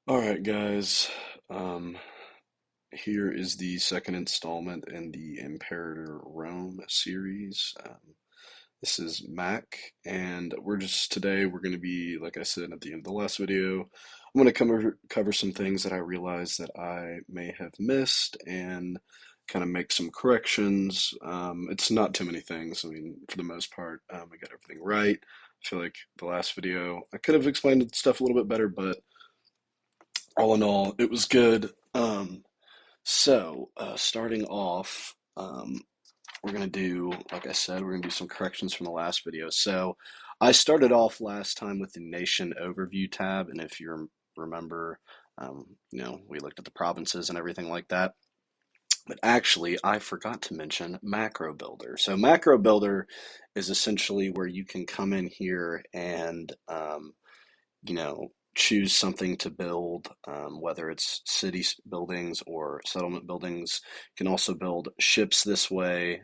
All right, guys. Um, Here is the second installment in the Imperator Rome series. This is Mac, and we're going to be, like I said at the end of the last video, I'm going to cover some things that I realized that I may have missed and kind of make some corrections. It's not too many things. I mean, for the most part, I got everything right. I feel like the last video I could have explained stuff a little bit better, but all in all, it was good. Starting off, we're going to do, like I said, we're going to do some corrections from the last video. So, I started off last time with the Nation Overview tab, and if you remember, we looked at the provinces and everything like that. But actually, I forgot to mention Macro Builder. So, Macro Builder is essentially where you can come in here and choose something to build, whether it's city buildings or settlement buildings. You can also build ships this way.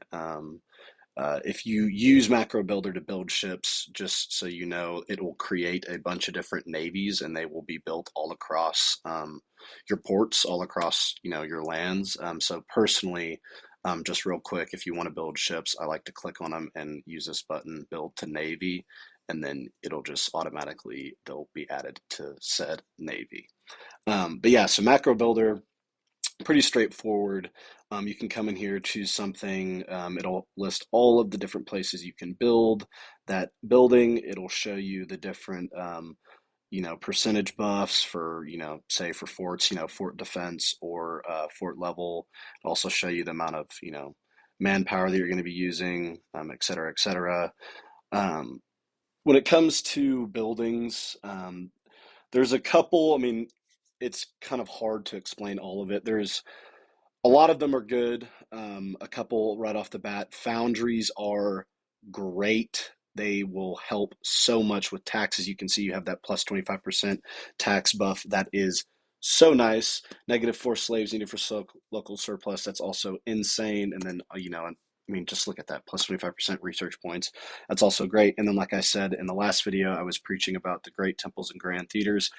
If you use Macro Builder to build ships, just so you know, it will create a bunch of different navies, and they will be built all across your ports, all across your lands. So personally, just real quick, if you want to build ships, I like to click on them and use this button, Build to Navy, and then it'll just automatically they'll be added to said navy. But yeah, so Macro Builder, pretty straightforward. You can come in here, choose something. It'll list all of the different places you can build that building. It'll show you the different, percentage buffs for, say for forts, fort defense or fort level. It'll also show you the amount of, manpower that you're going to be using, et cetera, et cetera. Um, when it comes to buildings, there's a couple. I mean, it's kind of hard to explain all of it. There's a lot of them are good. A couple right off the bat. Foundries are great. They will help so much with taxes. You can see you have that plus 25% tax buff. That is so nice. -4 slaves needed for local surplus. That's also insane. And then, I mean, just look at that plus 25% research points. That's also great. And then, like I said in the last video, I was preaching about the great temples and grand theaters.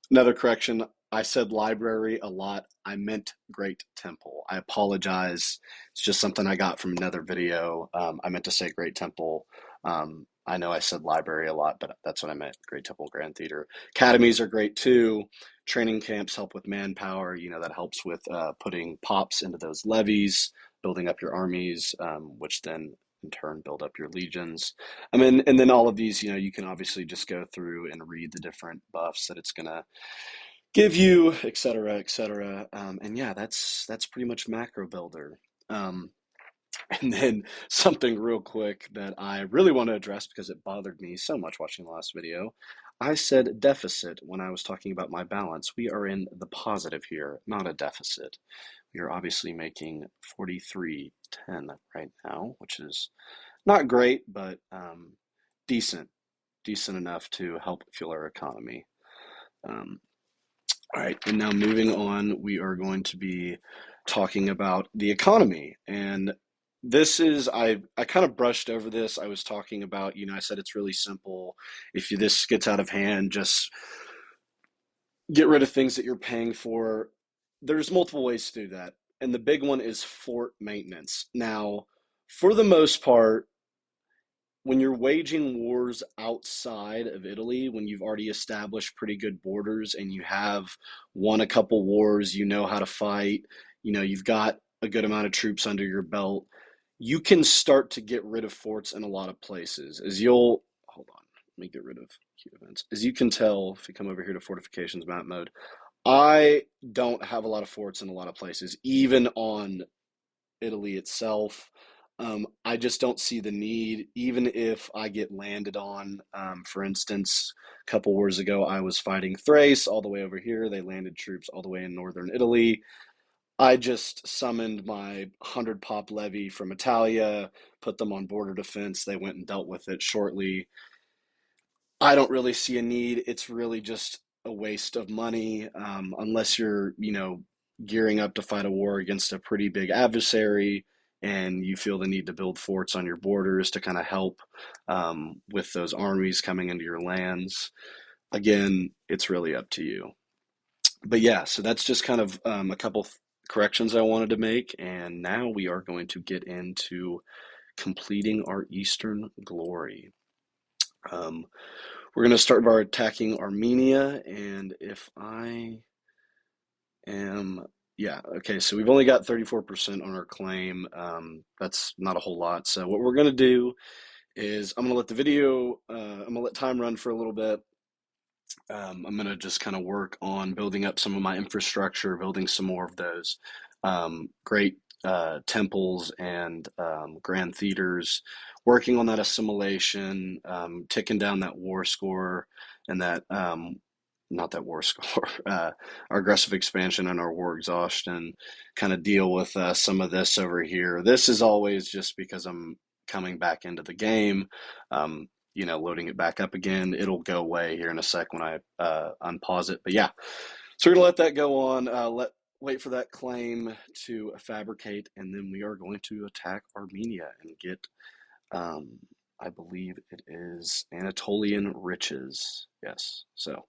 Another correction, I said library a lot. I meant Great Temple. I apologize. It's just something I got from another video. I meant to say Great Temple. I know I said library a lot, but that's what I meant. Great Temple Grand Theater. Academies are great too. Training camps help with manpower. That helps with putting pops into those levies, building up your armies, which then in turn build up your legions. I mean, and then all of these, you can obviously just go through and read the different buffs that it's gonna give you, et cetera, et cetera. And yeah, that's pretty much Macro Builder. Um, and then something real quick that I really want to address because it bothered me so much watching the last video. I said deficit when I was talking about my balance. We are in the positive here, not a deficit. We are obviously making 43.10 right now, which is not great, but decent, decent enough to help fuel our economy. Um, all right, and now moving on, we are going to be talking about the economy. And I kind of brushed over this. I was talking about, I said it's really simple. If this gets out of hand, just get rid of things that you're paying for. There's multiple ways to do that. And the big one is fort maintenance. Now, for the most part, when you're waging wars outside of Italy, when you've already established pretty good borders and you have won a couple wars, you know how to fight, you've got a good amount of troops under your belt, you can start to get rid of forts in a lot of places. Hold on, let me get rid of key events. As you can tell, if you come over here to fortifications map mode, I don't have a lot of forts in a lot of places, even on Italy itself. I just don't see the need, even if I get landed on. For instance, a couple wars ago, I was fighting Thrace all the way over here. They landed troops all the way in northern Italy. I just summoned my 100 pop levy from Italia, put them on border defense. They went and dealt with it shortly. I don't really see a need. It's really just a waste of money, unless you're, gearing up to fight a war against a pretty big adversary and you feel the need to build forts on your borders to kind of help with those armies coming into your lands. Again, it's really up to you. But yeah, so that's just kind of a couple corrections I wanted to make, and now we are going to get into completing our Eastern glory. Um, we're going to start by attacking Armenia, and if I am, yeah, okay, so we've only got 34% on our claim. That's not a whole lot. So what we're going to do is I'm going to let the video, I'm going to let time run for a little bit. I'm going to just kind of work on building up some of my infrastructure, building some more of those great temples and grand theaters, working on that assimilation, ticking down that war score and that, not that war score, our aggressive expansion and our war exhaustion, kind of deal with some of this over here. This is always just because I'm coming back into the game. Loading it back up again. It'll go away here in a sec when I unpause it. But yeah, so we're gonna let that go on. Wait for that claim to fabricate, and then we are going to attack Armenia and get, um, I believe it is Anatolian riches. Yes. So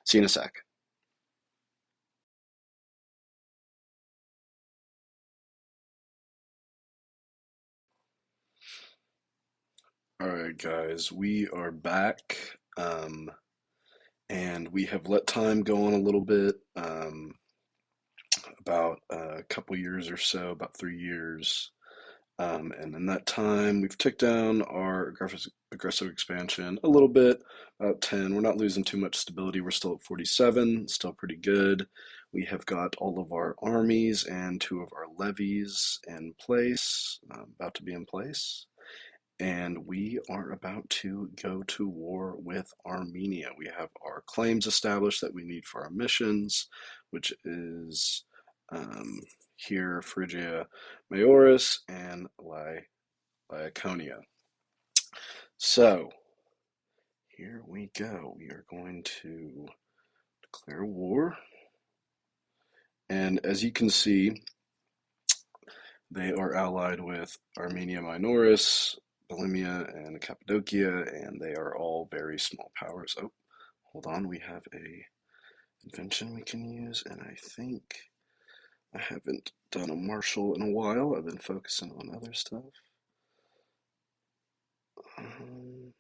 see you in a sec. All right, guys, we are back. And we have let time go on a little bit. About a couple years or so, about 3 years. And in that time, we've ticked down our aggressive expansion a little bit, about 10. We're not losing too much stability. We're still at 47, still pretty good. We have got all of our armies and two of our levies in place, about to be in place. And we are about to go to war with Armenia. We have our claims established that we need for our missions, which is here Phrygia Majoris and Laconia. So here we go. We are going to declare war. And as you can see, they are allied with Armenia Minoris, Bulimia, and Cappadocia, and they are all very small powers. Oh, hold on, we have a invention we can use, and I think I haven't done a martial in a while. I've been focusing on other stuff. Um,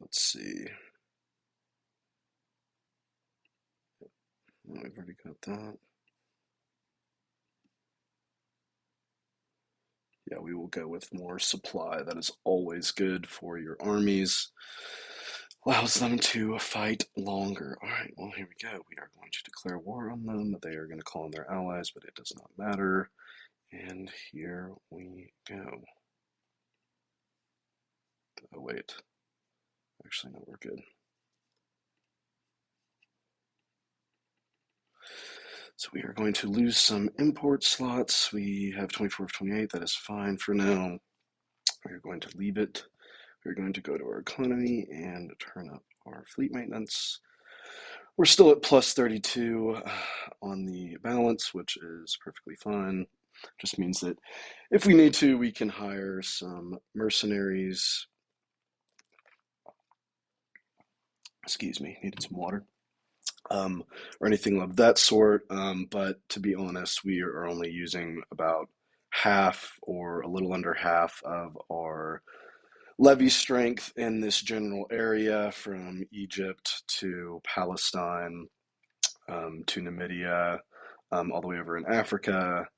let's see. Oh, we've already got that. Yeah, we will go with more supply. That is always good for your armies. Allows them to fight longer. All right, well, here we go. We are going to declare war on them. They are going to call on their allies, but it does not matter. And here we go. Oh, wait. Actually, no, we're good. So we are going to lose some import slots. We have 24 of 28. That is fine for now. We're going to leave it. We're going to go to our economy and turn up our fleet maintenance. We're still at plus 32 on the balance, which is perfectly fine. Just means that if we need to, we can hire some mercenaries. Excuse me, needed some water. Or anything of that sort. But to be honest, we are only using about half or a little under half of our levy strength in this general area from Egypt to Palestine, to Namibia, all the way over in Africa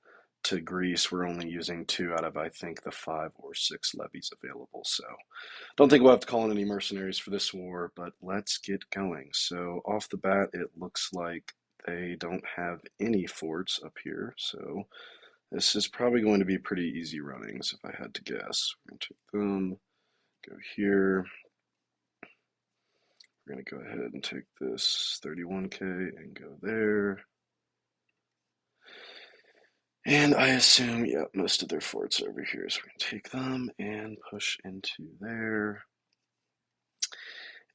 to Greece. We're only using two out of, I think, the 5 or 6 levies available. So don't think we'll have to call in any mercenaries for this war, but let's get going. So off the bat, it looks like they don't have any forts up here. So this is probably going to be pretty easy runnings if I had to guess. We're going to take them, go here. We're going to go ahead and take this 31K and go there. And I assume, yeah, most of their forts are over here. So we're going to take them and push into there.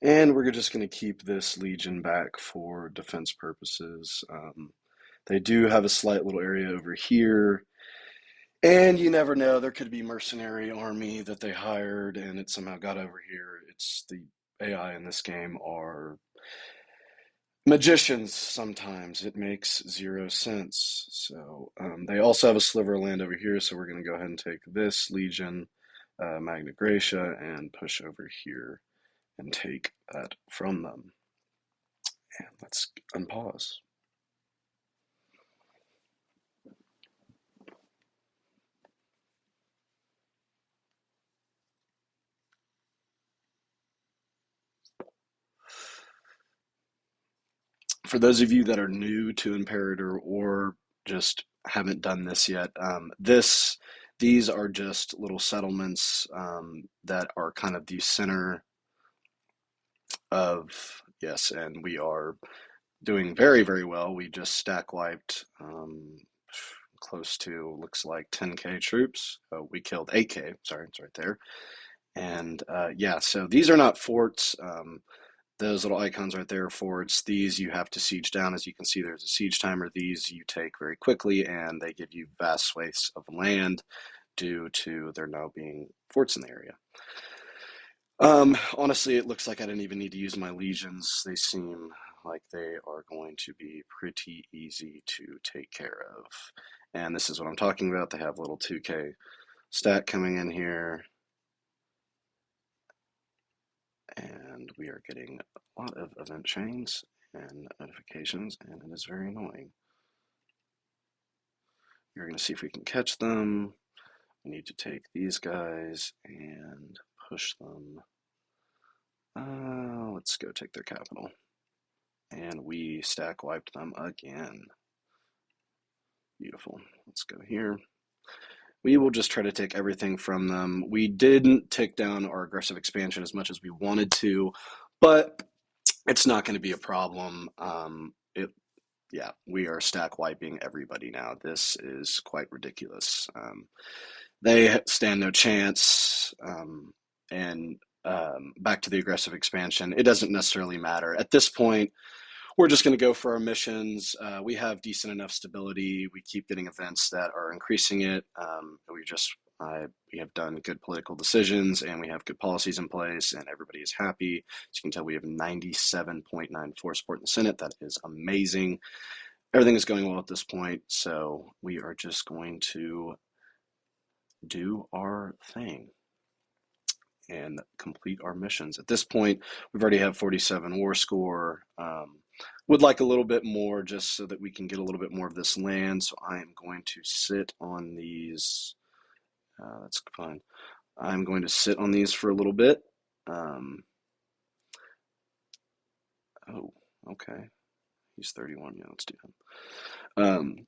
And we're just going to keep this legion back for defense purposes. They do have a slight little area over here. And you never know, there could be mercenary army that they hired and it somehow got over here. It's the AI in this game are magicians sometimes. It makes zero sense. So they also have a sliver of land over here, so we're going to go ahead and take this Legion, Magna Graecia, and push over here and take that from them. And let's unpause. For those of you that are new to Imperator or just haven't done this yet, these are just little settlements that are kind of the center of, yes, and we are doing very, very well. We just stack wiped close to, looks like 10K troops. We killed 8K, sorry, it's right there. And yeah, so these are not forts. Those little icons right there are forts. These you have to siege down. As you can see, there's a siege timer. These you take very quickly, and they give you vast swathes of land due to there now being forts in the area. Honestly, it looks like I didn't even need to use my legions. They seem like they are going to be pretty easy to take care of. And this is what I'm talking about. They have a little 2K stat coming in here. And we are getting a lot of event chains and notifications, and it is very annoying. We're going to see if we can catch them. We need to take these guys and push them. Let's go take their capital. And we stack wiped them again. Beautiful. Let's go here. We will just try to take everything from them. We didn't take down our aggressive expansion as much as we wanted to, but it's not going to be a problem. Yeah, we are stack wiping everybody now. This is quite ridiculous. They stand no chance. And back to the aggressive expansion, it doesn't necessarily matter. At this point, we're just going to go for our missions. We have decent enough stability. We keep getting events that are increasing it. We have done good political decisions and we have good policies in place and everybody is happy. As you can tell, we have 97.94 support in the Senate. That is amazing. Everything is going well at this point, so we are just going to do our thing and complete our missions. At this point, we've already have 47 war score. Would like a little bit more just so that we can get a little bit more of this land. So I am going to sit on these. That's fine. I'm going to sit on these for a little bit. Oh, okay. He's 31. Yeah, let's do him. I'm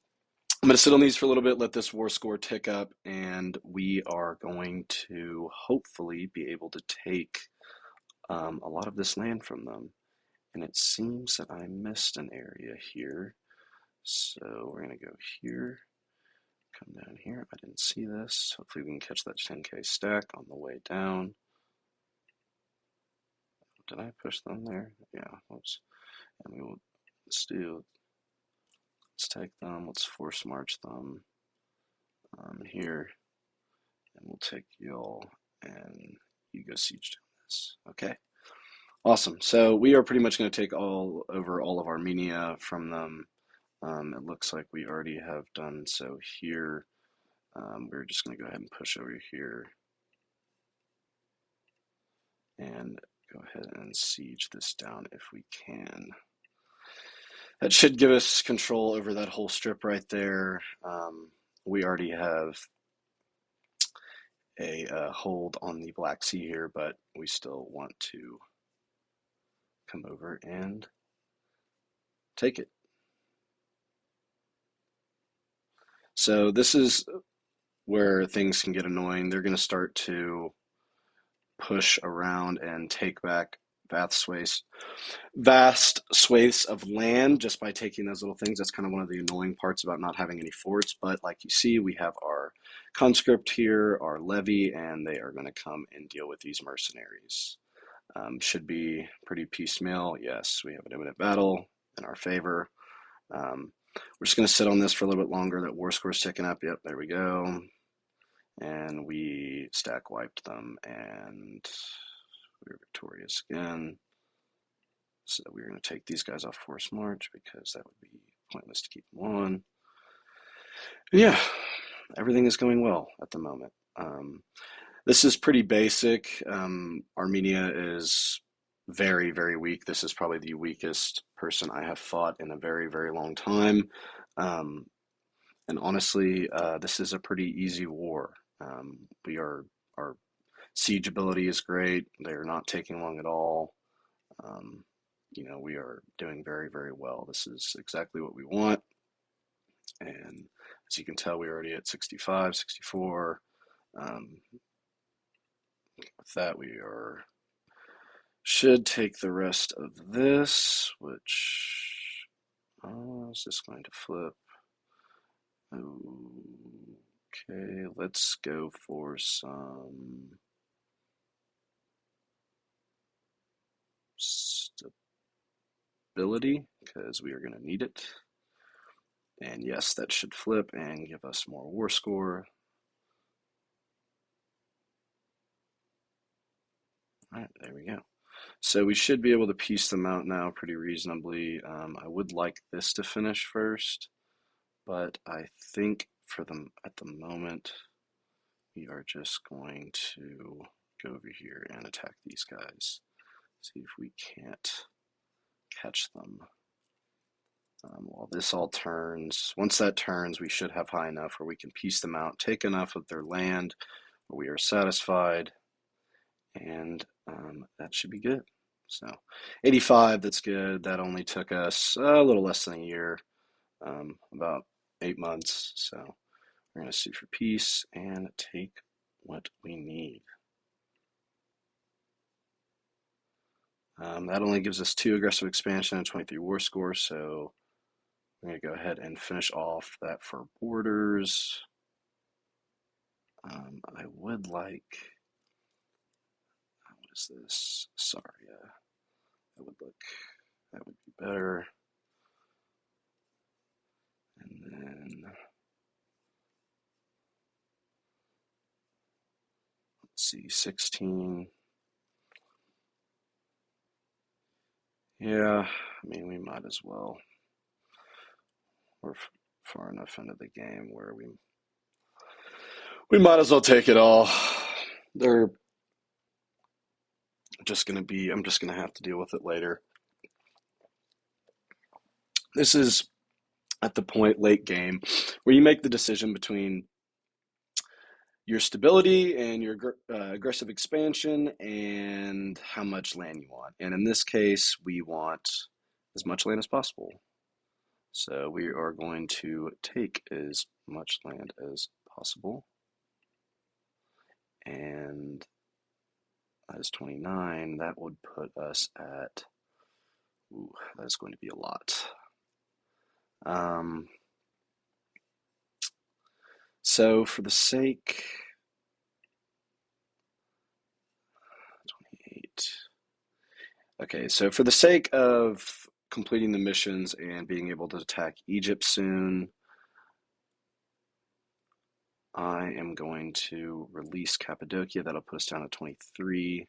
going to sit on these for a little bit, let this war score tick up, and we are going to hopefully be able to take a lot of this land from them. And it seems that I missed an area here. So we're going to go here, come down here. I didn't see this. Hopefully we can catch that 10K stack on the way down. Did I push them there? Yeah, oops. And we will, let's take them, let's force march them here. And we'll take y'all and you go siege down this. Okay. Awesome. So we are pretty much going to take all over all of Armenia from them. It looks like we already have done so here. We're just going to go ahead and push over here and go ahead and siege this down if we can. That should give us control over that whole strip right there. We already have a hold on the Black Sea here, but we still want to come over and take it. So this is where things can get annoying. They're going to start to push around and take back vast swathes of land just by taking those little things. That's kind of one of the annoying parts about not having any forts. But like you see, we have our conscript here, our levy, and they are going to come and deal with these mercenaries. Should be pretty piecemeal. Yes, we have an imminent battle in our favor. We're just going to sit on this for a little bit longer. That war score is ticking up. Yep, there we go. and we stack wiped them, and we were victorious again. So we're going to take these guys off force march because that would be pointless to keep them on. And yeah, everything is going well at the moment. This is pretty basic. Armenia is very, very weak. This is probably the weakest person I have fought in a very, very long time. Um, and honestly, this is a pretty easy war. Our siege ability is great. They're not taking long at all. Um, we are doing very, very well. This is exactly what we want. And as you can tell, we're already at 65, 64. With that, we should take the rest of this, which, is this going to flip? Okay, let's go for some stability because we are going to need it. And yes, that should flip and give us more war score. All right, there we go. So we should be able to piece them out now pretty reasonably. I would like this to finish first, but I think for them at the moment, we are just going to go over here and attack these guys. See if we can't catch them. While this all turns, once that turns, we should have high enough where we can piece them out, take enough of their land where we are satisfied, and that should be good. So 85, that's good. That only took us a little less than a year, about 8 months. So we're going to sue for peace and take what we need. That only gives us 2 aggressive expansion and 23 war score, so I'm going to go ahead and finish off that for borders. I would like, what is this? Saria. That would be better. And then, let's see, 16. Yeah, I mean, we might as well. We're far enough into the game where we might as well take it all. They're just going to be, I'm just going to have to deal with it later. This is at the point late game where you make the decision between your stability and your aggressive expansion and how much land you want. And in this case, we want as much land as possible. So we are going to take as much land as possible. And that is 29. That would put us at, ooh, that's going to be a lot. So for the sake, 28. Okay, so for the sake of completing the missions and being able to attack Egypt soon, I am going to release Cappadocia. That'll put us down to 23.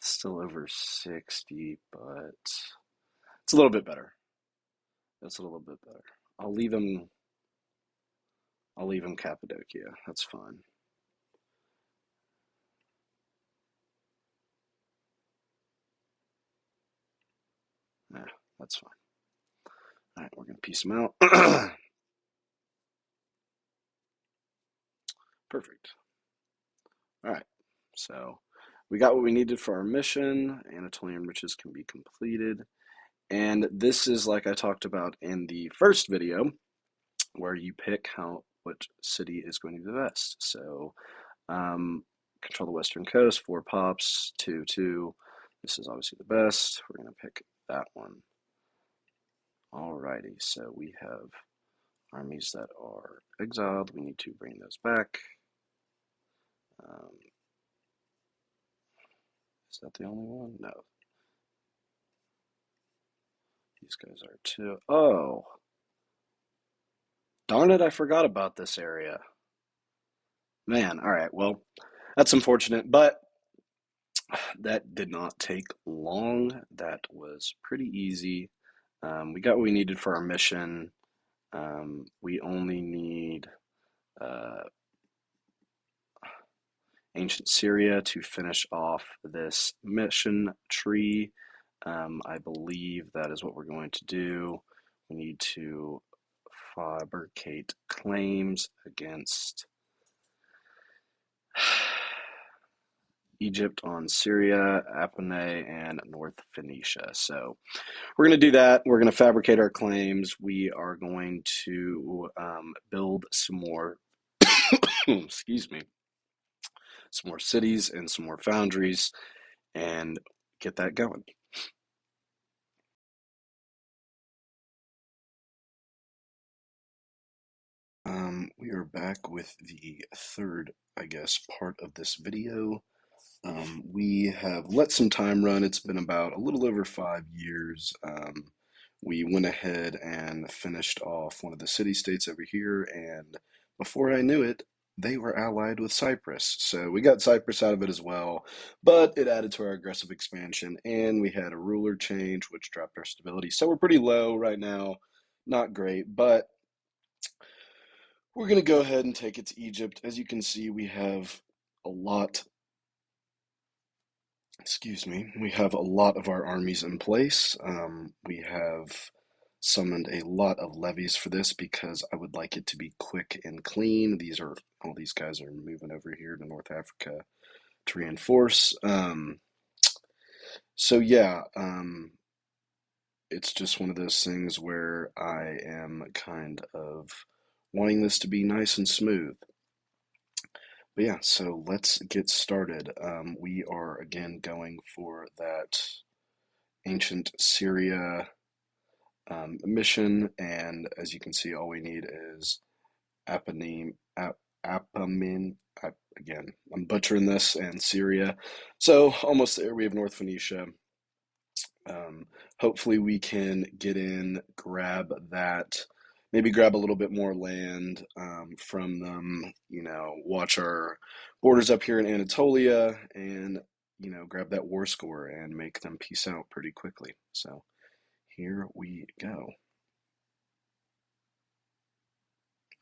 Still over 60, but it's a little bit better. That's a little bit better. I'll leave him Cappadocia. That's fine. Yeah, that's fine. All right, we're going to piece them out. Perfect. All right, so we got what we needed for our mission. Anatolian riches can be completed. And this is like I talked about in the first video, where you pick which city is going to be the best. So control the western coast, 4 pops, 2, 2. This is obviously the best. We're going to pick that one. Alrighty, so we have armies that are exiled. We need to bring those back. Is that the only one? No. These guys are too. Oh, darn it, I forgot about this area. Man, all right. Well, that's unfortunate, but that did not take long. That was pretty easy. We got what we needed for our mission. We only need uh, ancient Syria to finish off this mission tree. I believe that is what we're going to do. We need to fabricate claims against Egypt on Syria, Apennine, and North Phoenicia. So we're going to do that. We're going to fabricate our claims. We are going to build some more, excuse me, some more cities and some more foundries and get that going. We are back with the third, I guess, part of this video. We have let some time run. It's been about a little over 5 years. We went ahead and finished off one of the city states over here, and before I knew it, they were allied with Cyprus. So we got Cyprus out of it as well, but it added to our aggressive expansion, and we had a ruler change, which dropped our stability. So we're pretty low right now. Not great, but we're going to go ahead and take it to Egypt. As you can see, we have a lot, excuse me, we have a lot of our armies in place. We have summoned a lot of levies for this because I would like it to be quick and clean. All these guys are moving over here to North Africa to reinforce. So yeah, it's just one of those things where I am kind of wanting this to be nice and smooth. But yeah, so let's get started. We are again going for that ancient Syria mission, and as you can see, all we need is Apanim, Apamin. Again, I'm butchering this, and Syria. So almost there. We have North Phoenicia. Um, Hopefully, we can get in, grab that, maybe grab a little bit more land from them. Watch our borders up here in Anatolia, and grab that war score and make them peace out pretty quickly. So here we go.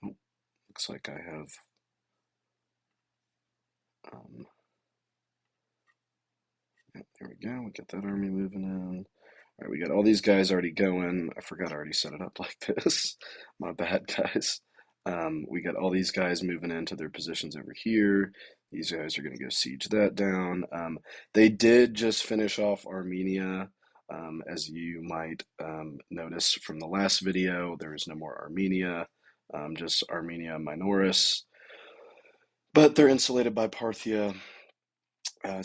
Oh, looks like I have. Um, Yep, there we go. We got that army moving in. All right, we got all these guys already going. I forgot I already set it up like this. My bad, guys. We got all these guys moving into their positions over here. These guys are going to go siege that down. They did just finish off Armenia. As you might notice from the last video, there is no more Armenia, just Armenia Minoris. But they're insulated by Parthia. Yeah,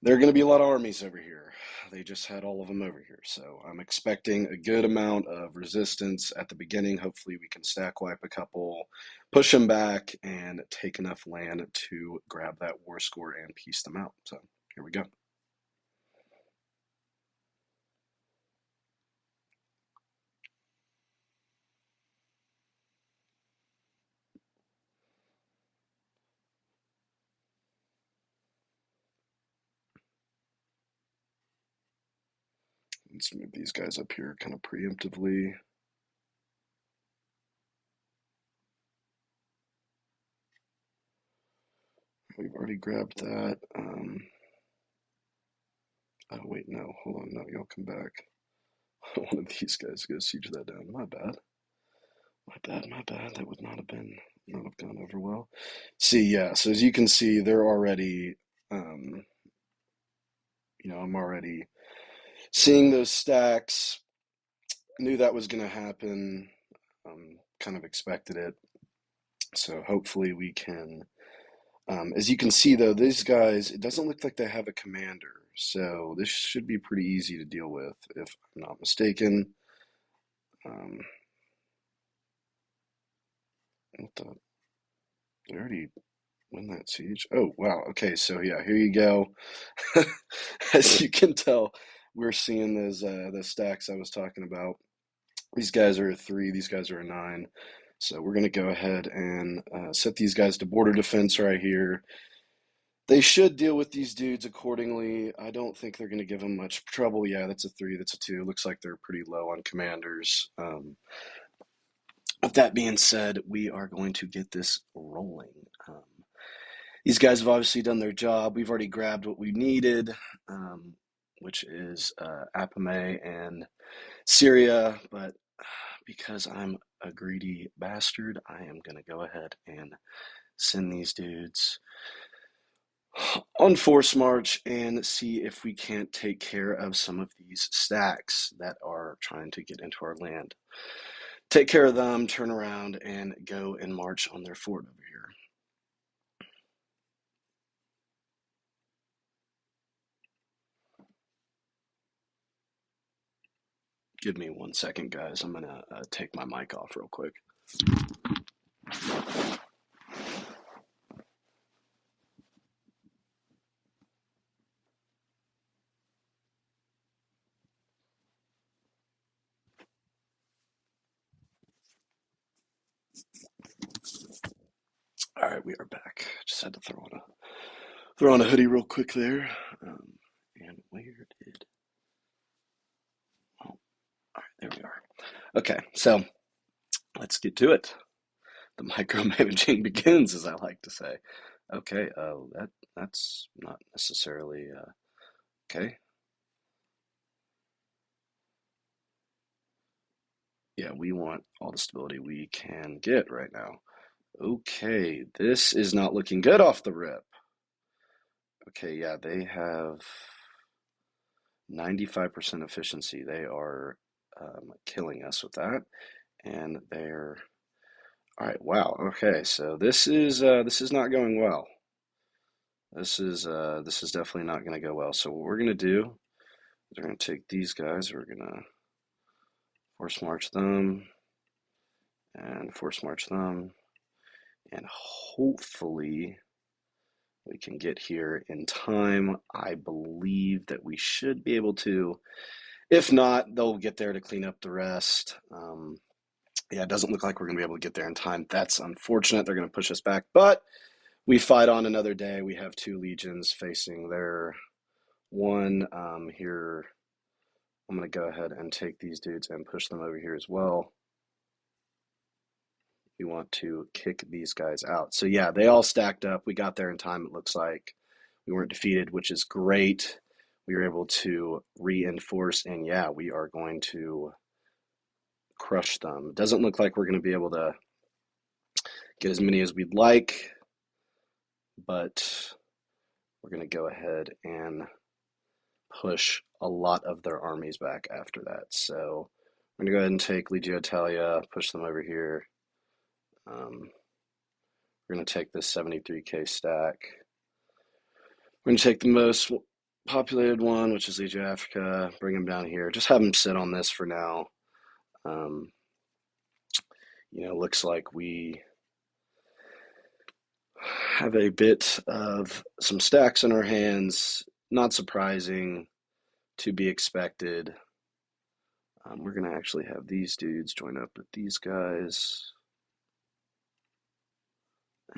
there are going to be a lot of armies over here. They just had all of them over here. So I'm expecting a good amount of resistance at the beginning. Hopefully we can stack wipe a couple, push them back, and take enough land to grab that war score and piece them out. So here we go. Let's move these guys up here kind of preemptively. We've already grabbed that. Oh, wait, no. Hold on. No, y'all come back. One of these guys go siege that down. My bad. My bad, my bad. That would not have gone over well. See, yeah, so as you can see, they're already, um, I'm already seeing those stacks. Knew that was going to happen. Kind of expected it. So hopefully we can. As you can see, though, these guys, it doesn't look like they have a commander. So this should be pretty easy to deal with, if I'm not mistaken. Um, what the? They already win that siege? Oh, wow. Okay, so yeah, here you go. As you can tell, we're seeing those the stacks I was talking about. These guys are a 3, these guys are a 9. So we're going to go ahead and set these guys to border defense right here. They should deal with these dudes accordingly. I don't think they're going to give them much trouble. Yeah, that's a 3, that's a 2. Looks like they're pretty low on commanders. With that being said, we are going to get this rolling. These guys have obviously done their job. We've already grabbed what we needed, which is Apame and Syria, but because I'm a greedy bastard, I am going to go ahead and send these dudes on force march and see if we can't take care of some of these stacks that are trying to get into our land. Take care of them, turn around, and go and march on their fort over here. Give me 1 second, guys. I'm going to take my mic off real quick. All right, we are back. Just had to throw on a hoodie real quick there. And where did? Oh, all right, there we are. Okay, so let's get to it. The micromanaging begins, as I like to say. Okay, that's not necessarily okay. Yeah, we want all the stability we can get right now. Okay, this is not looking good off the rip. Okay, yeah, they have 95% efficiency. They are killing us with that, and they're all right. Wow. Okay, so this is not going well. This is definitely not going to go well. So what we're going to do is we're going to take these guys. We're going to force march them and force march them, and hopefully we can get here in time. I believe that we should be able to. If not, they'll get there to clean up the rest. Yeah, it doesn't look like we're going to be able to get there in time. That's unfortunate. They're going to push us back, but we fight on another day. We have 2 legions facing their one here. I'm going to go ahead and take these dudes and push them over here as well. We want to kick these guys out. So yeah, they all stacked up. We got there in time, it looks like. We weren't defeated, which is great. We were able to reinforce, and yeah, we are going to crush them. It doesn't look like we're going to be able to get as many as we'd like, but we're going to go ahead and push a lot of their armies back after that. So we're going to go ahead and take Legio Italia, push them over here. We're going to take this 73k stack. We're going to take the most populated one, which is Legio Africa, bring them down here. Just have them sit on this for now. Looks like we have a bit of some stacks in our hands. Not surprising, to be expected. We're going to actually have these dudes join up with these guys.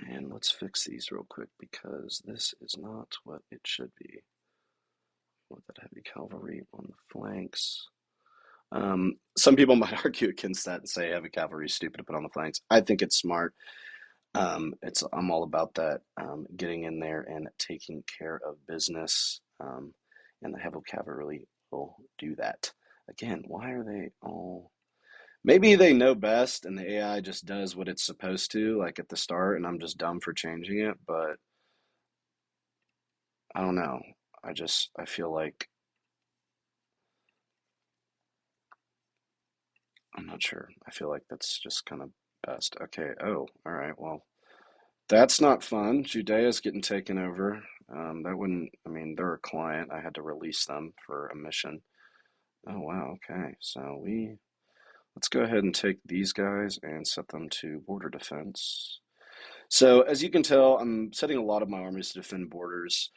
And let's fix these real quick because this is not what it should be. With that heavy cavalry on the flanks. Some people might argue against that and say heavy cavalry is stupid to put on the flanks. I think it's smart. I'm all about that, getting in there and taking care of business. And the heavy cavalry will do that. Again, why are they all? Maybe they know best and the AI just does what it's supposed to, like at the start, and I'm just dumb for changing it, but I don't know. I feel like I'm not sure. I feel like that's just kind of best. Okay. Oh, all right. Well, that's not fun. Judea's getting taken over. That wouldn't, I mean, they're a client. I had to release them for a mission. Oh, wow. Okay. So let's go ahead and take these guys and set them to border defense. So as you can tell, I'm setting a lot of my armies to defend borders.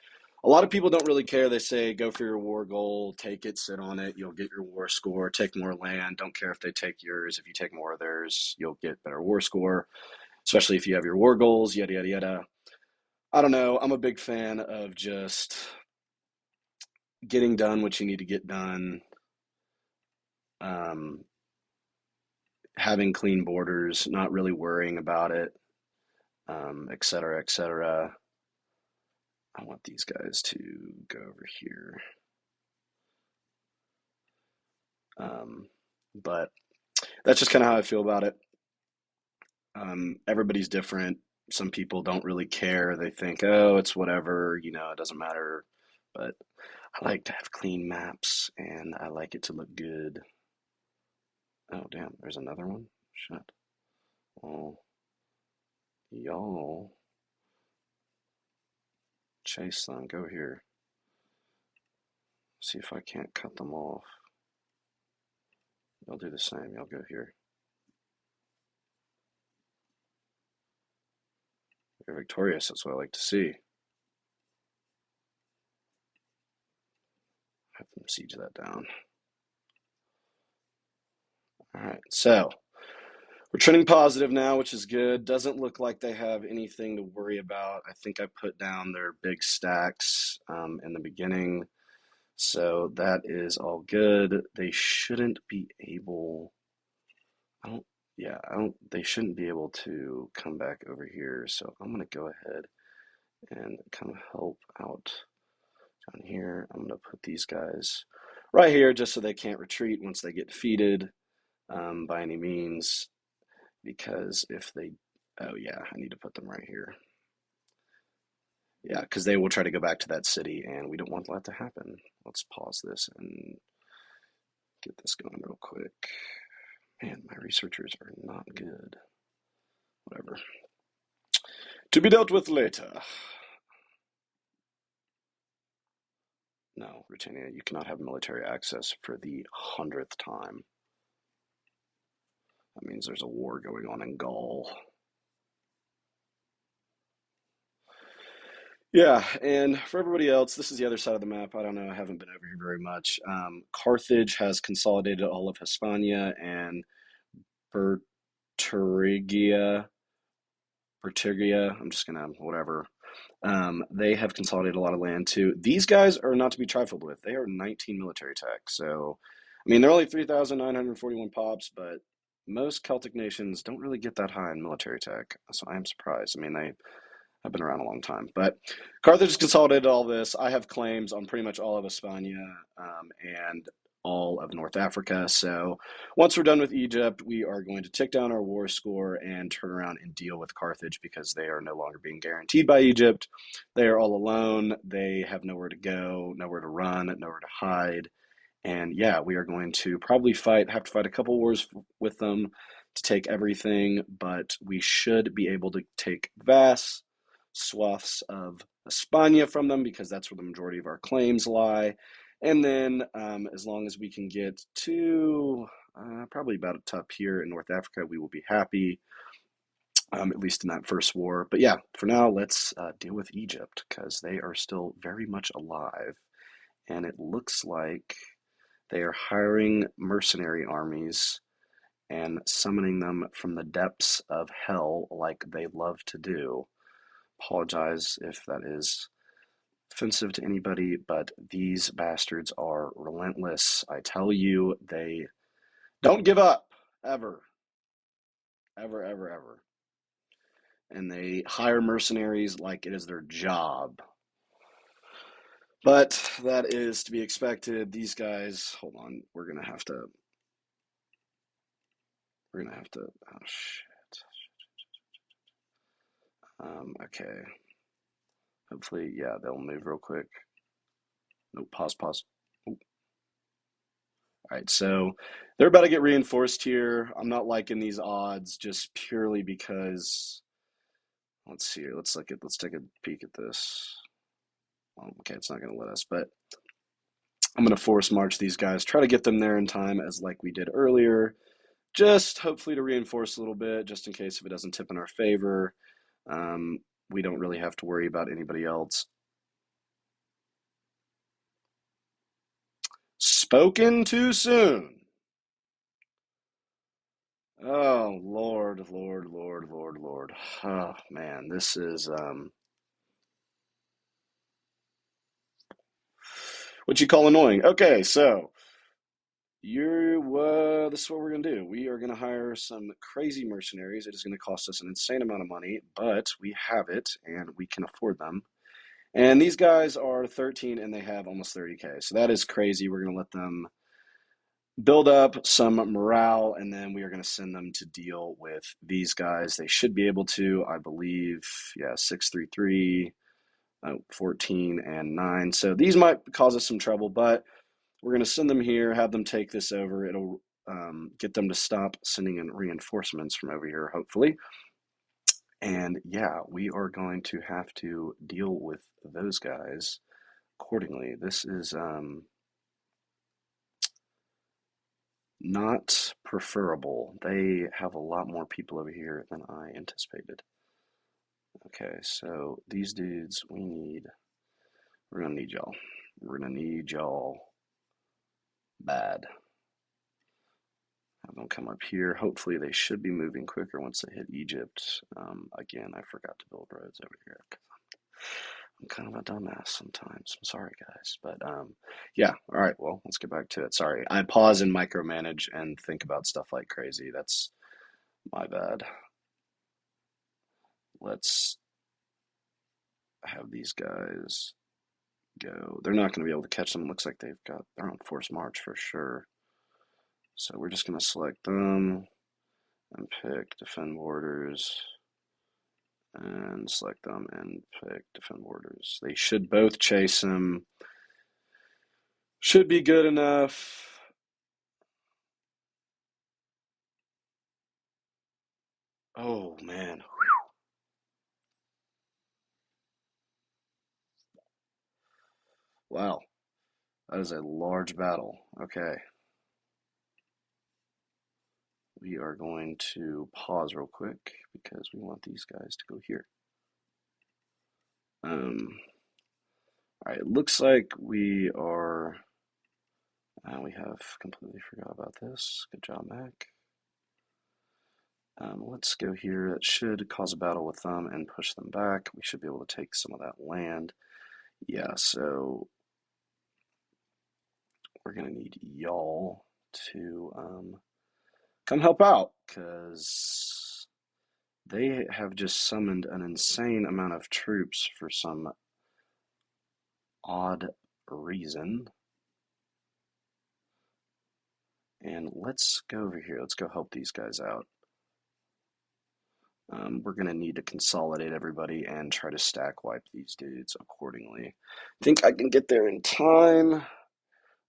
A lot of people don't really care. They say go for your war goal, take it, sit on it, you'll get your war score, take more land. Don't care if they take yours. If you take more of theirs, you'll get better war score, especially if you have your war goals, yada, yada, yada. I don't know. I'm a big fan of just getting done what you need to get done, um, having clean borders, not really worrying about it, et cetera, et cetera. I want these guys to go over here. Um, but that's just kind of how I feel about it. Everybody's different. Some people don't really care. They think, oh, it's whatever, it doesn't matter. But I like to have clean maps and I like it to look good. Oh, damn, there's another one. Shit. Oh, y'all chase them. Go here. See if I can't cut them off. Y'all do the same. Y'all go here. You're victorious. That's what I like to see. Have them siege that down. All right, so we're trending positive now, which is good. Doesn't look like they have anything to worry about. I think I put down their big stacks in the beginning, so that is all good. They shouldn't be able. I don't. Yeah, I don't. They shouldn't be able to come back over here. So I'm gonna go ahead and kind of help out down here. I'm gonna put these guys right here just so they can't retreat once they get defeated by any means. Because if they, oh yeah, I need to put them right here. Yeah, because they will try to go back to that city, and we don't want that to happen. Let's pause this and get this going real quick. Man, my researchers are not good. Whatever. To be dealt with later. No, Britannia, you cannot have military access for the 100th time. That means there's a war going on in Gaul. Yeah, and for everybody else, this is the other side of the map. I don't know, I haven't been over here very much. Carthage has consolidated all of Hispania and Bertigia, Bertigia, I'm just gonna, whatever. They have consolidated a lot of land too. These guys are not to be trifled with. They are 19 military tech. So, I mean, they're only 3,941 pops, but most Celtic nations don't really get that high in military tech. So I am surprised. I mean, I've been around a long time. But Carthage has consolidated all this. I have claims on pretty much all of Hispania and all of North Africa. So once we're done with Egypt, we are going to tick down our war score and turn around and deal with Carthage because they are no longer being guaranteed by Egypt. They are all alone. They have nowhere to go, nowhere to run, nowhere to hide. And yeah, we are going to probably have to fight a couple wars with them to take everything, but we should be able to take vast swaths of España from them because that's where the majority of our claims lie. And then as long as we can get to probably about up here in North Africa, we will be happy, at least in that first war. But yeah, for now, let's deal with Egypt because they are still very much alive. And it looks like they are hiring mercenary armies and summoning them from the depths of hell like they love to do. Apologize if that is offensive to anybody, but these bastards are relentless. I tell you, they don't give up ever, ever, ever, ever. And they hire mercenaries like it is their job. But that is to be expected. These guys, hold on, we're gonna have to, oh shit. Okay. Hopefully, yeah, they'll move real quick. No, pause, pause. Ooh. All right, so they're about to get reinforced here. I'm not liking these odds just purely because, let's see here. Let's take a peek at this. Okay, it's not gonna let us, but I'm gonna force march these guys, try to get them there in time as like we did earlier. Just hopefully to reinforce a little bit, just in case if it doesn't tip in our favor. Um, we don't really have to worry about anybody else Spoken too soon. Oh, Lord, Lord, Lord, Lord, Lord. Oh, man, this is what you call annoying. Okay, so this is what we're gonna do. We are gonna hire some crazy mercenaries. It is gonna cost us an insane amount of money, but we have it and we can afford them. And these guys are 13 and they have almost 30K. So that is crazy. We're gonna let them build up some morale, and then we are going to send them to deal with these guys. They should be able to, I believe, yeah, 633, 14, and 9. So these might cause us some trouble, but we're going to send them here, have them take this over. It'll get them to stop sending in reinforcements from over here, hopefully. And yeah, we are going to have to deal with those guys accordingly. This is not preferable. They have a lot more people over here than I anticipated. Okay, so these dudes, we're gonna need y'all. We're gonna need y'all bad. Have them come up here. Hopefully they should be moving quicker once they hit Egypt. Again, I forgot to build roads over here. I'm kind of a dumbass sometimes. I'm sorry, guys. But yeah, all right, well, let's get back to it. Sorry. I pause and micromanage and think about stuff like crazy. That's my bad. Let's have these guys go. They're not going to be able to catch them. Looks like they're on forced march for sure. So we're just going to select them and pick defend borders and select them and pick defend borders. They should both chase him. Should be good enough. Oh man. Wow. That is a large battle. Okay. We are going to pause real quick because we want these guys to go here. All right, it looks like we have completely forgot about this. Good job, Mac. Let's go here. It should cause a battle with them and push them back. We should be able to take some of that land. Yeah, so we're gonna need y'all to come help out because they have just summoned an insane amount of troops for some odd reason. And let's go over here. Let's go help these guys out. We're going to need to consolidate everybody and try to stack wipe these dudes accordingly. I think I can get there in time.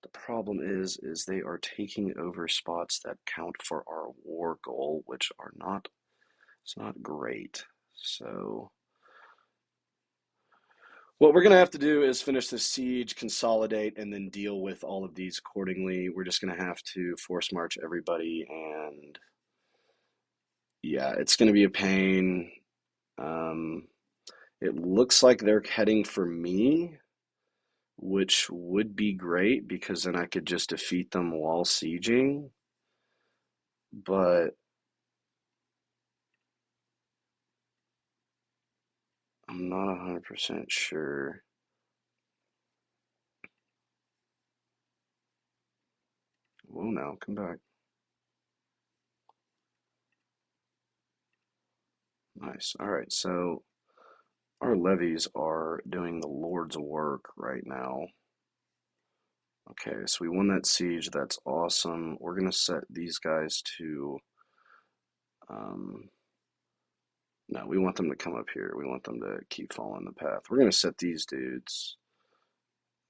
The problem is they are taking over spots that count for our war goal, which are not, it's not great. So what we're going to have to do is finish this siege, consolidate, and then deal with all of these accordingly. We're just going to have to force march everybody, and yeah, it's going to be a pain. Um, it looks like they're heading for me, which would be great because then I could just defeat them while sieging. But I'm not 100% sure. Whoa, now come back. Nice. All right, so our levies are doing the Lord's work right now. Okay, so we won that siege. That's awesome. We're gonna set these guys to um, no, we want them to come up here. We want them to keep following the path. We're gonna set these dudes.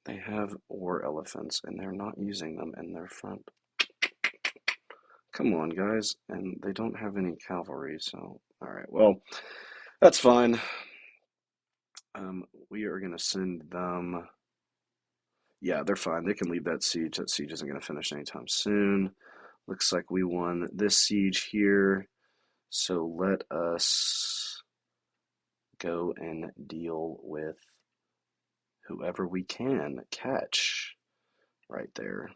They have war elephants and they're not using them in their front. Come on, guys. And they don't have any cavalry, so all right. Well, that's fine. We are gonna send them. Yeah, they're fine. They can leave that siege. That siege isn't gonna finish anytime soon. Looks like we won this siege here. So let us go and deal with whoever we can catch right there.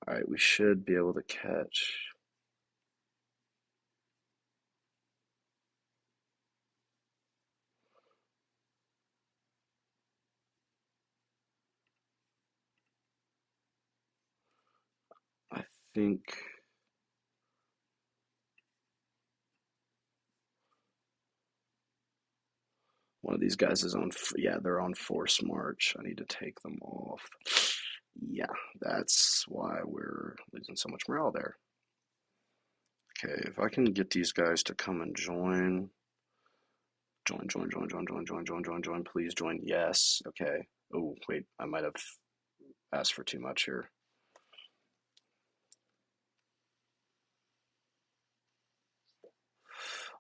All right, we should be able to catch. I think one of these guys is on, yeah, they're on force march. I need to take them off. Yeah, that's why we're losing so much morale there. Okay, if I can get these guys to come and join. Join, please join. Yes, okay. Oh, wait, I might have asked for too much here.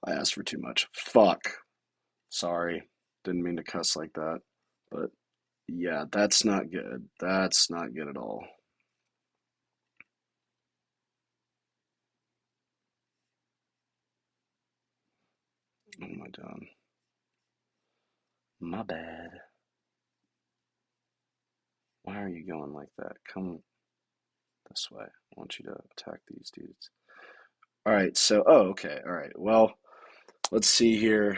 I asked for too much. Fuck. Sorry. Didn't mean to cuss like that. But yeah, that's not good. That's not good at all. What am I doing? My bad. Why are you going like that? Come this way. I want you to attack these dudes. All right, so, oh, okay. All right. Well, let's see here.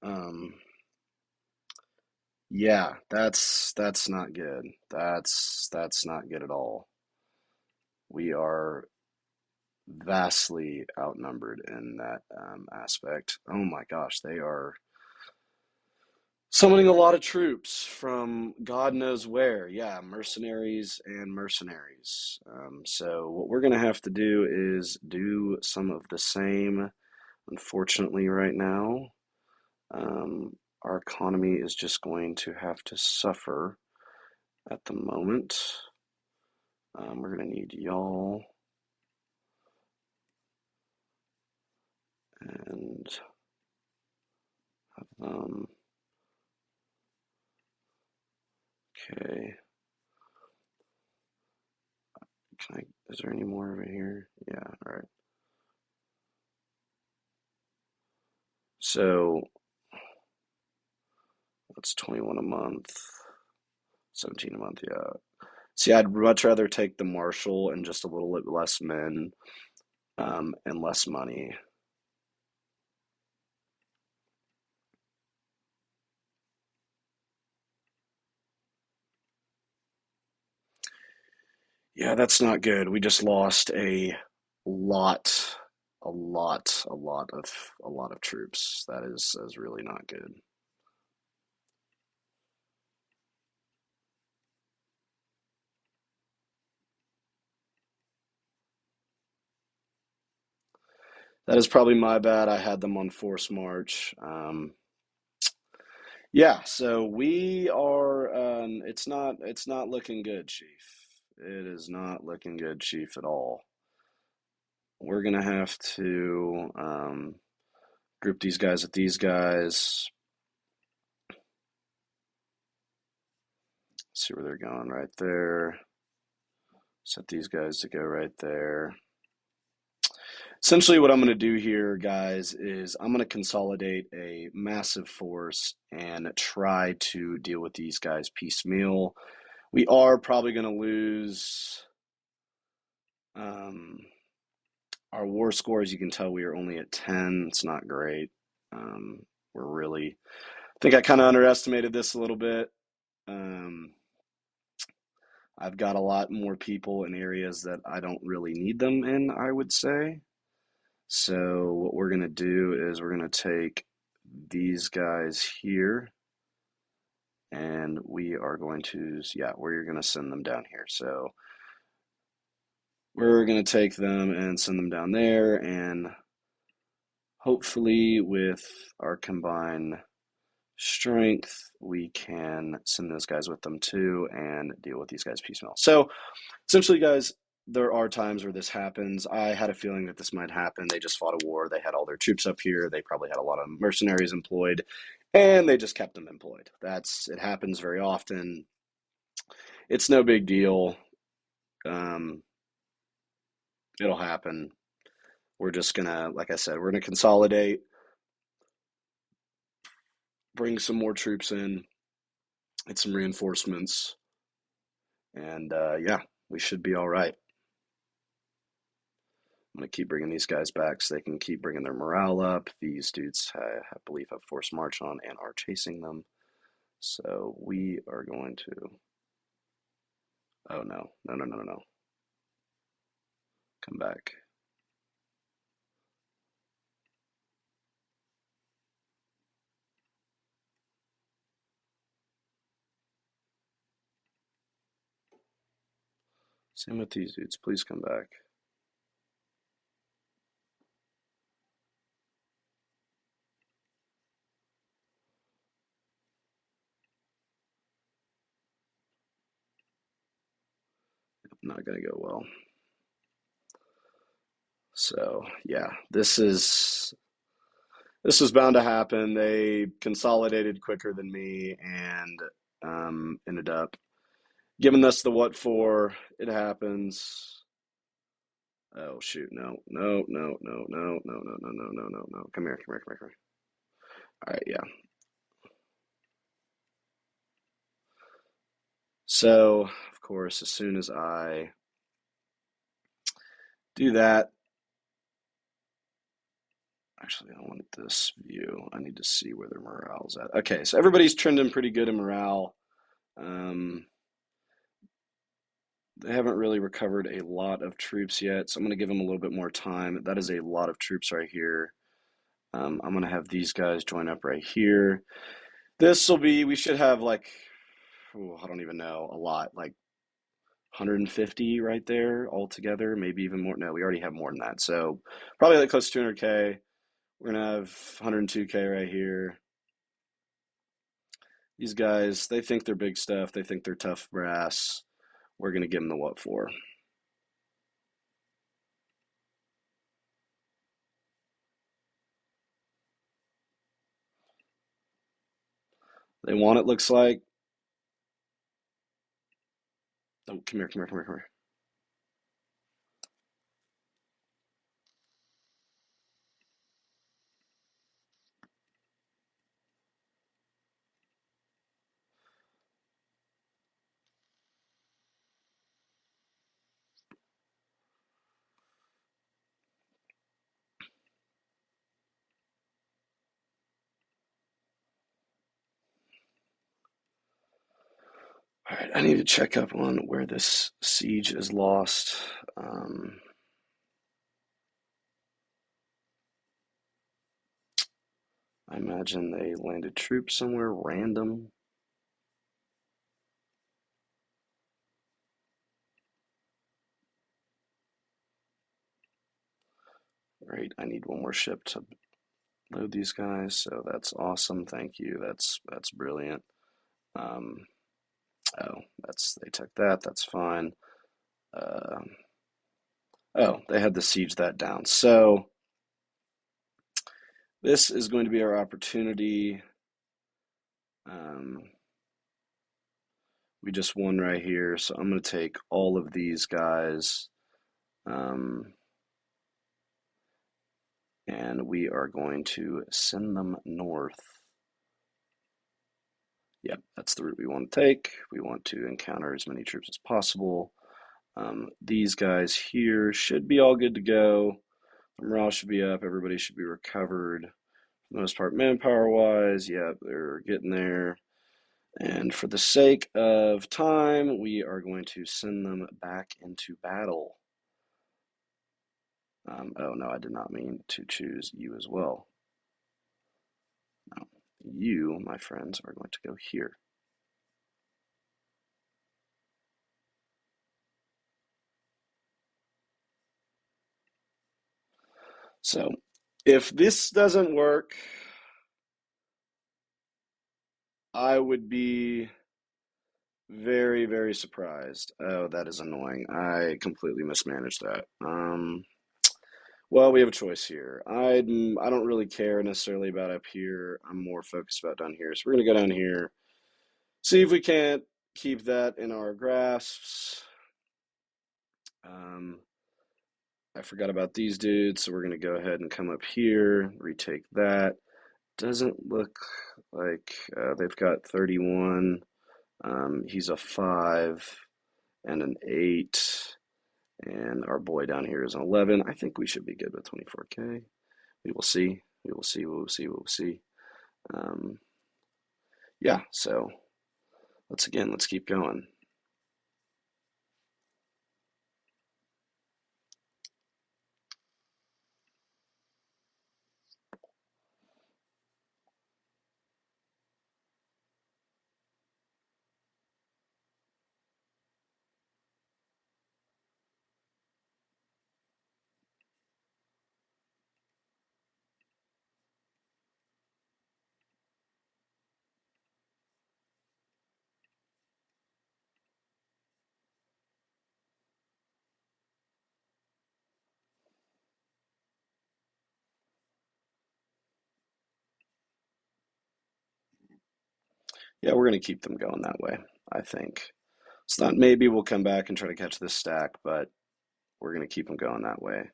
Um, yeah, that's not good. That's not good at all. We are vastly outnumbered in that aspect. Oh my gosh, they are summoning a lot of troops from God knows where. Yeah, mercenaries and mercenaries. So what we're going to have to do is do some of the same. Unfortunately, right now, our economy is just going to have to suffer at the moment. We're going to need y'all and have them. Okay. Can I, is there any more over here? Yeah, all right. So that's 21 a month, 17 a month, yeah. See, I'd much rather take the Marshal and just a little bit less men, and less money. Yeah, that's not good. We just lost lot, a lot of troops. That is really not good. That is probably my bad. I had them on force march. Yeah, so we are. It's not looking good, Chief. It is not looking good, Chief, at all. We're gonna have to group these guys with these guys. See where they're going right there. Set these guys to go right there. Essentially, what I'm going to do here, guys, is I'm going to consolidate a massive force and try to deal with these guys piecemeal. We are probably going to lose um, our war score. As you can tell, we are only at 10. It's not great. We're really, I think I kind of underestimated this a little bit. Um, I've got a lot more people in areas that I don't really need them in, I would say. So what we're going to do is we're going to take these guys here and we are going to, yeah, we're going to send them down here. So we're going to take them and send them down there, and hopefully with our combined strength, we can send those guys with them too and deal with these guys piecemeal. So essentially, guys, there are times where this happens. I had a feeling that this might happen. They just fought a war. They had all their troops up here. They probably had a lot of mercenaries employed, and they just kept them employed. It happens very often. It's no big deal. Um, it'll happen. We're just gonna, like I said, we're gonna consolidate, bring some more troops in, get some reinforcements, and yeah, we should be all right. I'm going to keep bringing these guys back so they can keep bringing their morale up. These dudes, I believe, have forced march on and are chasing them. So we are going to. Oh no, no, no, no, no, no. Come back. Same with these dudes. Please come back. Not going to go well. So yeah, this was bound to happen. They consolidated quicker than me and ended up giving us the what for. It happens. Oh shoot! No! No! No! No! No! No! No! No! No! No! No! No! Come here! Come here! Come here! Come here! All right, yeah. So of course, as soon as I do that, actually, I want this view. I need to see where their morale's at. Okay, so everybody's trending pretty good in morale. Um, they haven't really recovered a lot of troops yet, so I'm going to give them a little bit more time. That is a lot of troops right here. I'm going to have these guys join up right here. This will be, we should have like, I don't even know, a lot, like 150 right there altogether, maybe even more. No, we already have more than that. So probably like close to 200K. We're going to have 102K right here. These guys, they think they're big stuff. They think they're tough brass. We're going to give them the what for. They want it, looks like. Oh, come here, come here, come here, come here. All right, I need to check up on where this siege is lost. I imagine they landed troops somewhere random. Right, I need one more ship to load these guys, so that's awesome. Thank you. That's brilliant. Um, oh, that's they took that. That's fine. Uh, oh, they had to siege that down. So this is going to be our opportunity. Um, we just won right here, so I'm going to take all of these guys, and we are going to send them north. Yep, that's the route we want to take. We want to encounter as many troops as possible. These guys here should be all good to go. Morale should be up. Everybody should be recovered. For the most part, manpower-wise, yeah, they're getting there. And for the sake of time, we are going to send them back into battle. Oh, no, I did not mean to choose you as well. No, you, my friends, are going to go here. So, if this doesn't work, I would be very, very surprised. Oh, that is annoying. I completely mismanaged that. Well, we have a choice here. I don't really care necessarily about up here. I'm more focused about down here. So we're gonna go down here, see if we can't keep that in our grasps. Um, I forgot about these dudes, so we're gonna go ahead and come up here, retake that. Doesn't look like they've got 31. He's a 5 and an 8 And our boy down here is an 11. I think we should be good with 24K. We will see. We will see. We will see. We will see. Um, yeah, so let's keep going. Yeah, we're going to keep them going that way, I think. It's not maybe we'll come back and try to catch this stack, but we're going to keep them going that way.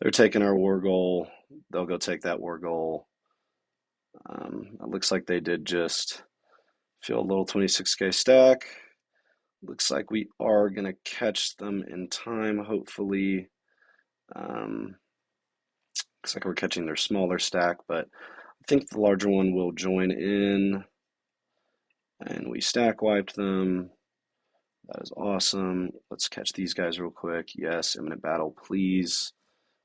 They're taking our war goal. They'll go take that war goal. It looks like they did just feel a little 26K stack. Looks like we are going to catch them in time, hopefully. Looks like we're catching their smaller stack, but I think the larger one will join in. And we stack wiped them. That is awesome. Let's catch these guys real quick. Yes, imminent battle, please.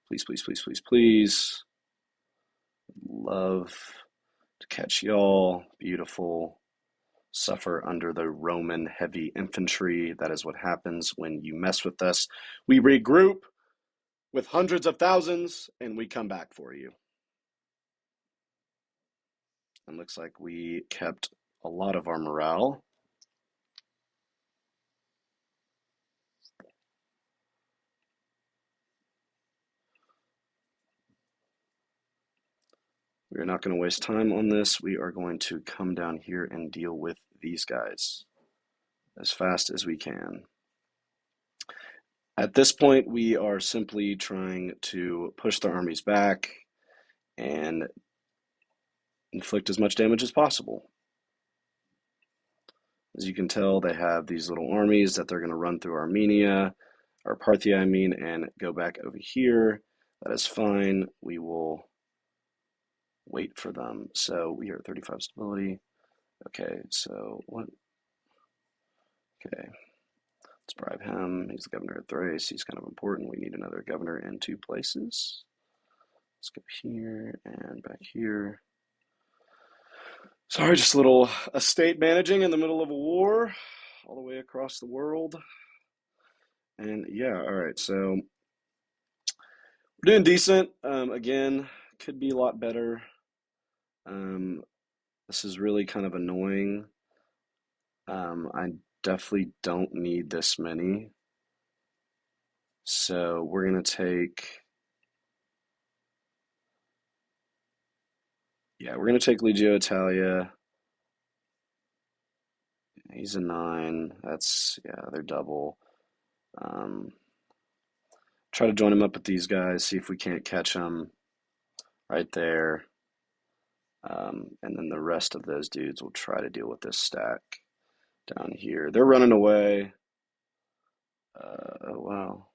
Please, please, please, please, please. Love to catch y'all. Beautiful. Suffer under the Roman heavy infantry. That is what happens when you mess with us. We regroup with hundreds of thousands and we come back for you. And looks like we kept a lot of our morale. We are not going to waste time on this. We are going to come down here and deal with these guys as fast as we can. At this point, we are simply trying to push their armies back and inflict as much damage as possible. As you can tell, they have these little armies that they're going to run through Armenia, or Parthia, I mean, and go back over here. That is fine. We will wait for them. So we are at 35 stability. Okay, so what? Okay, let's bribe him. He's the governor of Thrace. He's kind of important. We need another governor in 2 places. Let's go here and back here. Sorry, just a little estate managing in the middle of a war all the way across the world. And yeah, all right, so we're doing decent. Again, could be a lot better. This is really kind of annoying. I definitely don't need this many. So we're going to take, yeah, we're going to take Legio Italia. He's a 9. That's, yeah, they're double. Try to join him up with these guys, see if we can't catch them right there. And then the rest of those dudes will try to deal with this stack down here. They're running away. Oh, wow.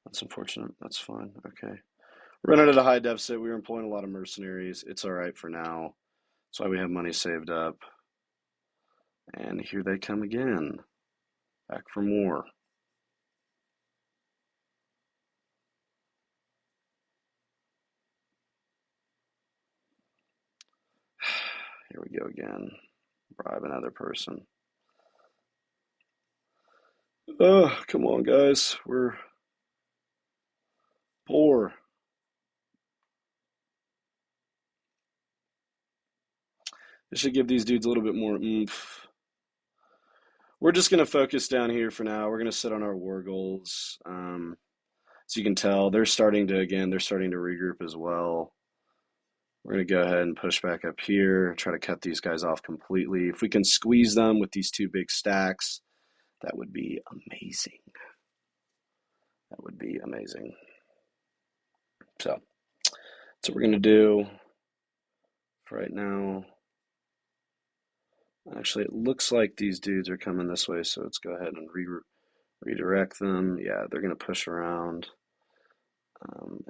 That's unfortunate. That's fine. Okay. We're running at a high deficit. We were employing a lot of mercenaries. It's all right for now. That's why we have money saved up. And here they come again. Back for more. Here we go again. Bribe another person. Oh, come on, guys. We're poor. This should give these dudes a little bit more oomph. We're just going to focus down here for now. We're going to sit on our war goals. So you can tell they're starting to, again, they're starting to regroup as well. We're going to go ahead and push back up here, try to cut these guys off completely. If we can squeeze them with these 2 big stacks, that would be amazing. That would be amazing. So that's what we're going to do for right now. Actually, it looks like these dudes are coming this way, so let's go ahead and Redirect them. Yeah, they're going to push around.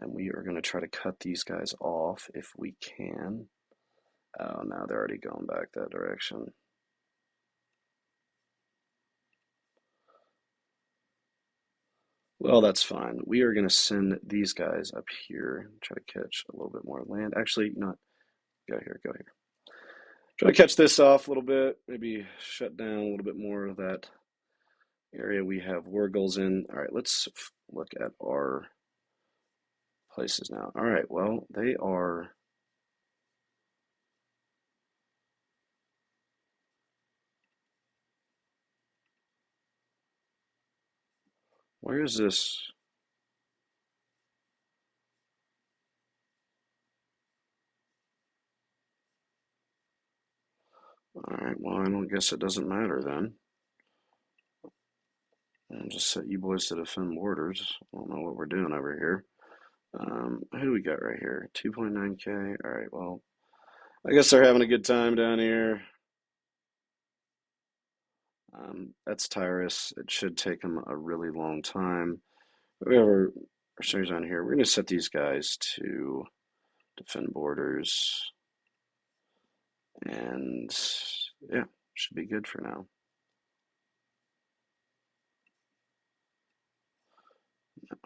And we are going to try to cut these guys off if we can. Oh, now they're already going back that direction. Well, that's fine. We are going to send these guys up here, try to catch a little bit more land. Actually, you know what? Go here, go here. Try to catch this off a little bit, maybe shut down a little bit more of that area we have war goals in. All right, let's look at our places now. All right, well, they are. Where is this? All right, well, I don't guess it doesn't matter then. I'll just set you boys to defend borders. I don't know what we're doing over here. Who do we got right here? 2.9K. All right, well, I guess they're having a good time down here. That's Tyrus. It should take them a really long time. We have our series on here. We're going to set these guys to defend borders. And yeah, should be good for now.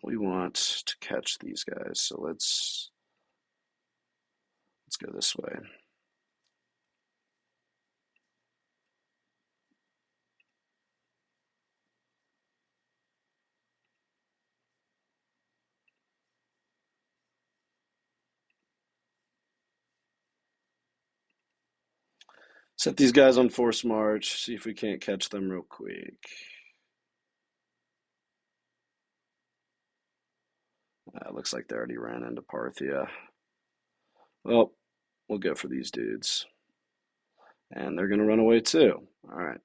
We want to catch these guys, so let's go this way. Set these guys on force march, see if we can't catch them real quick. Looks like they already ran into Parthia. Well, we'll go for these dudes. And they're going to run away too. All right.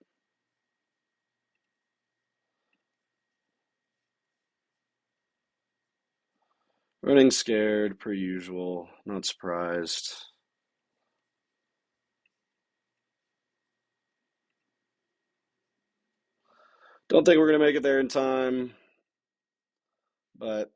Running scared, per usual. Not surprised. Don't think we're going to make it there in time. But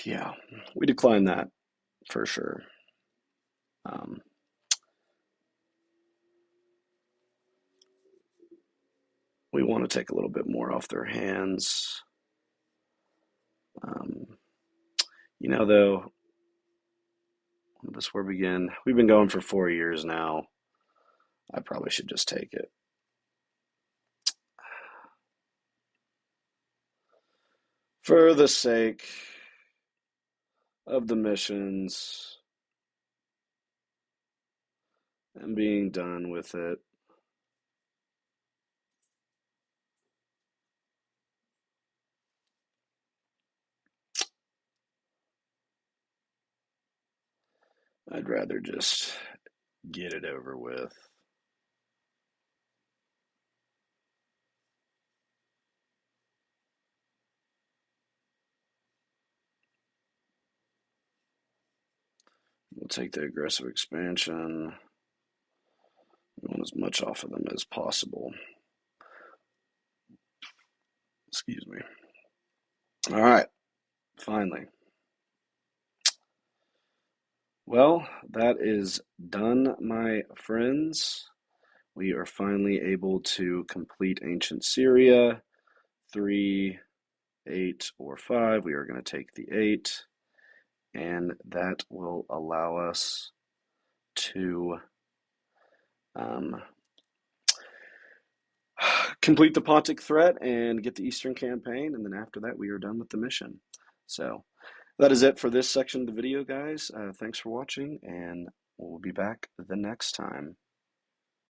yeah, we decline that for sure. Um, we want to take a little bit more off their hands. Um, though, when this war begin? We've been going for 4 years now. I probably should just take it. For the sake of the missions and being done with it. I'd rather just get it over with. We'll take the aggressive expansion. We want as much off of them as possible. Excuse me. All right, finally. Well, that is done, my friends. We are finally able to complete ancient Syria. 3, 8, or 5. We are going to take the 8, and that will allow us to um, complete the Pontic threat and get the Eastern campaign, and then after that we are done with the mission. So that is it for this section of the video, guys. Thanks for watching, and we'll be back the next time.